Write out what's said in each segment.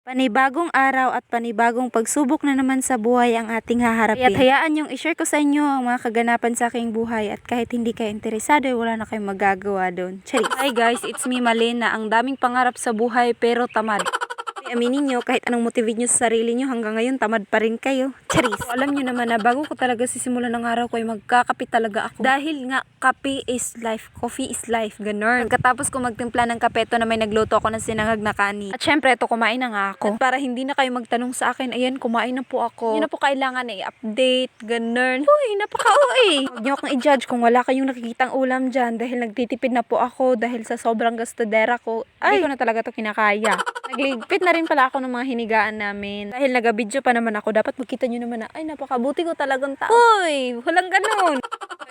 Panibagong araw at panibagong pagsubok na naman sa buhay ang ating haharapin. Kaya't hayaan yung i-share ko sa inyo ang mga kaganapan sa aking buhay at kahit hindi kayo interesado, wala na kayong magagawa doon. Charis! Hi guys, it's me Malena. Ang daming pangarap sa buhay pero tamad. Aminin nyo, kahit anong motivate nyo sa sarili nyo, hanggang ngayon tamad pa rin kayo. Charis! So, alam nyo naman na bago ko talaga sisimulan ng araw ko ay magkakape talaga ako. Dahil nga, kape is life, coffee is life, ganun. Pagkatapos ko magtimpla ng kape, ito na may nagluto ako ng sinangag na kanin. At syempre, ito kumain na nga ako. At para hindi na kayo magtanong sa akin, ayan, kumain na po ako. Hindi na po kailangan i-update, ganun. Uy, napaka-uwi! Huwag nyo akong i-judge kung wala kayong nakikitang ulam dyan dahil nagtitipid na po ako dahil sa sobrang gastadera ko. Ay, hindi ko na talaga to kinakaya. Nagligpit na rin pala ako ng mga hinigaan namin. Dahil nagabidyo pa naman ako, dapat makita nyo naman na, ay, napakabuti ko talagang tao. Uy, walang ganun.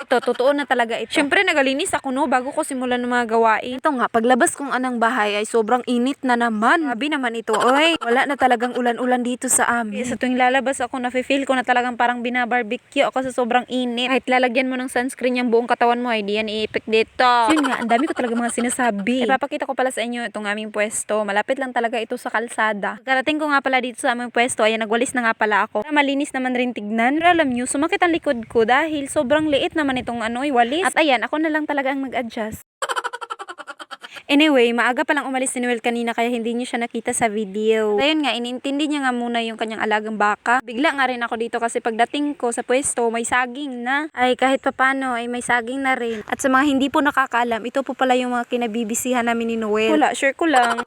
Ito, totoo na talaga ito. Syempre, nagalinis ako no, bago ko simulan ng mga gawain. Ito nga, paglabas kong anang bahay ay sobrang init na naman. Sabi naman ito, oy, wala na talagang ulan-ulan dito sa amin. Sa tuwing lalabas ako, nafe-feel ko na talagang parang binabarbecue ako sa sobrang init. Kahit lalagyan mo ng sunscreen yung buong katawan mo, ay di yan i-effect dito. Yun nga, ang dami ko talaga mga sinasabi. Ipapakita ko pala sa inyo itong aming pwesto. Malapit lang talaga ito sa kalsada. Pagkarating ko nga pala dito sa aming pwesto, ayan, nagwalis na nga pala ako. Para malinis naman rin tignan. Pero alam nyo, sumakit ang likod ko dahil sobrang liit naman itong walis. At ayan, ako na lang talaga ang nag-adjust. Anyway, maaga palang umalis si Noel kanina kaya hindi niyo siya nakita sa video. At ayun nga, inintindi niya nga muna yung kanyang alagang baka. Bigla nga rin ako dito kasi pagdating ko sa pwesto, may saging na. Ay, kahit papano, ay may saging na rin. At sa mga hindi po nakakaalam, ito po pala yung mga kinabibisihan namin ni Noel. Wala, share ko lang.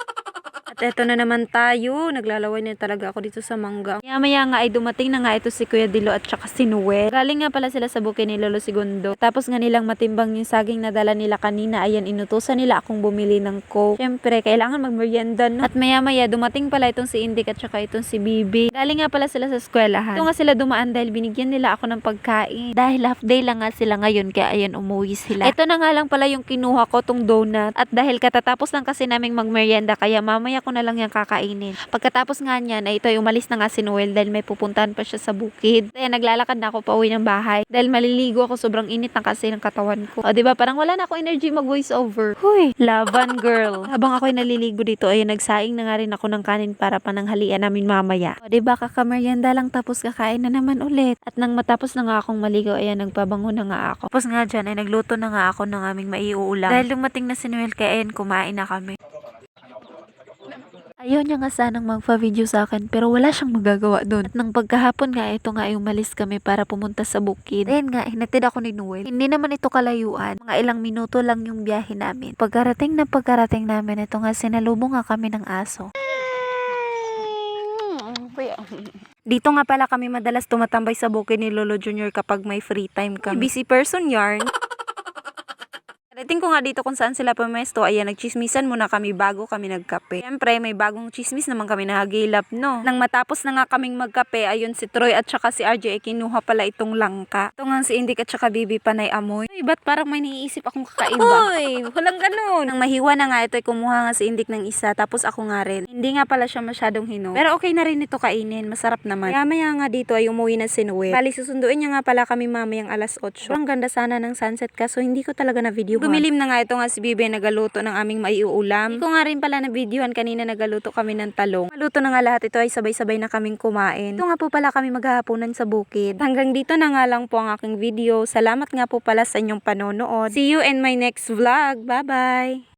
At eto na naman tayo, naglalaway na talaga ako dito sa mangga. Maya nga ay dumating na nga ito si Kuya Dilo at saka si Noel. Galing nga pala sila sa bukid ni Lolo Segundo. Tapos nga nilang matimbang yung saging na dala nila kanina. Ayan, inutusan nila akong bumili ng Coke. Siyempre, kailangan magmerienda no. At maya dumating pala itong si Indik at saka itong si Bibi. Galing nga pala sila sa eskwelahan. Ito nga sila dumaan dahil binigyan nila ako ng pagkain. Dahil half day lang nga sila ngayon kaya ayan, umuwi sila. Ito na nga lang pala yung kinuha ko, tong donut. At dahil katatapos lang kasi naming magmerienda kaya mamaya ko na lang yung kakainin. Pagkatapos nga niyan ay ito ay umalis na nga si Noel dahil may pupuntahan pa siya sa bukid. Kaya naglalakad na ako pauwi ng bahay dahil maliligo ako, sobrang init na kasi ng katawan ko. O diba, parang wala na ako energy mag voice over. Huy, laban girl. Habang ako'y naliligo dito ay nagsaing na nga rin ako ng kanin para pananghalian namin mamaya. O diba, kakameryenda lang tapos kakain na naman ulit. At nang matapos na nga akong maligo, ayan, nagpabango na nga ako. Tapos nga dyan ay nagluto na nga ako ng aming maiuulam. Dahil dumating na si Noel kaya ayan, kumain na kami. Ayaw niya nga sanang magpa-video sa akin pero wala siyang magagawa doon. At nang pagkahapon nga, ito nga ay umalis kami para pumunta sa bukid. Ayan nga, hinatid ako ni Noel. Hindi naman ito kalayuan. Mga ilang minuto lang yung biyahe namin. Pagkarating namin, ito nga sinalubong nga kami ng aso. Dito nga pala kami madalas tumatambay sa bukid ni Lolo Junior kapag may free time kami. Busy person yarn. Rating ko nga dito kung saan sila pumesto, ayan, nagchismisan muna kami bago kami nagkape. Siyempre, may bagong chismis naman kami nahagilap, no? Nang matapos na nga kaming magkape, ayun si Troy at saka si RJ ay kinuha pala itong langka. Ito nga si Indik at saka Bibi panay amoy. Ay, ba't parang may naiisip akong kakaiba? Uy, walang ganun. Nang mahiwa na nga ito, ay kumuha nga si Indik ng isa, tapos ako nga rin. Hindi nga pala siya masyadong hinog. Pero okay na rin ito kainin, masarap naman. Maya nga dito ay umuwi na si Noel. Bali, susunduin niya nga pala kami mamayang alas 8. Ang ganda sana ng sunset kaso hindi ko talaga na video. Gumilim na nga ito nga si Bibi nagaluto ng aming maiuulam. Hindi ko nga rin pala na videohan kanina nagaluto kami ng talong. Maluto na nga lahat ito ay sabay-sabay na kaming kumain. Ito nga po pala kami maghahaponan sa bukid. Hanggang dito na nga lang po ang aking video. Salamat nga po pala sa inyong panonood. See you in my next vlog. Bye-bye!